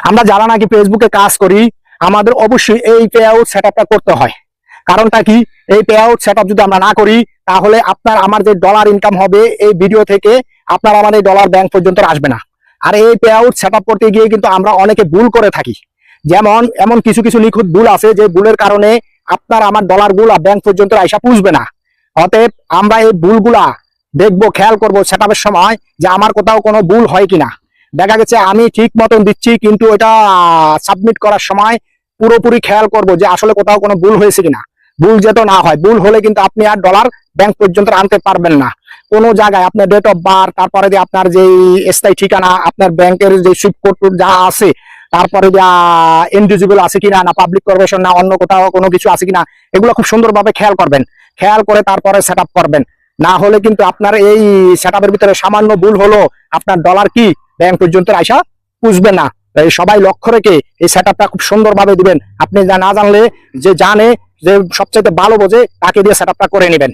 আমরা যারা নাকি ফেসবুকে কাজ করি আমাদের অবশ্যই এই পে আউট সেটআপটা করতে হয়। কারণটা কি, এই পে আউট সেটআপ যদি আমরা না করি তাহলে আপনার আমার যে ডলার ইনকাম হবে এই ভিডিও থেকে আপনার আমার এই ডলার ব্যাংক পর্যন্ত আসবে না। আর এই পে আউট সেটআপ করতে গিয়ে কিন্তু আমরা অনেকে ভুল করে থাকি। যেমন এমন কিছু কিছু নিখুঁত ভুল আছে যে ভুলের কারণে আপনার আমার ডলারগুলা ব্যাংক পর্যন্ত আইসা পুষবে না। অতএব আমরা এই ভুলগুলা দেখবো, খেয়াল করবো সেটআপের সময় যে আমার কোথাও কোনো ভুল হয় কিনা। দেখা গেছে আমি ঠিক মতন দিচ্ছি কিন্তু ওটা সাবমিট করার সময় পুরোপুরি খেয়াল করব যে আসলে কোথাও কোনো ভুল হয়েছে কিনা। ভুল যেহেতু না হয়, ভুল হলে কিন্তু আপনি আর ডলার ব্যাংক পর্যন্ত আনতে পারবেন না। কোনো জায়গায় আপনার ডেট অফ বার্থ, তারপরে যে আপনার যে স্থায়ী ঠিকানা, আপনার ব্যাংকের যে সুইফট কোড যা আছে, তারপরে যা ইনডিউজিবল আছে কিনা, না পাবলিক কর্পোরেশন, না অন্য কোথাও কোনো কিছু আছে কিনা, এগুলো খুব সুন্দরভাবে খেয়াল করবেন। খেয়াল করে তারপরে সেট আপ করবেন। না হলে কিন্তু আপনার এই সেট আপের ভিতরে সামান্য ভুল হলো আপনার ডলার কি ব্যাংক পর্যন্ত আইসা পুষবে না। এই সবাই লক্ষ্য রেখে এই সেটআপটা খুব সুন্দরভাবে দিবেন। আপনি না জানলে যে জানে, যে সবচেয়ে ভালো বোঝে, তাকে দিয়ে সেটআপটা করে নেবেন।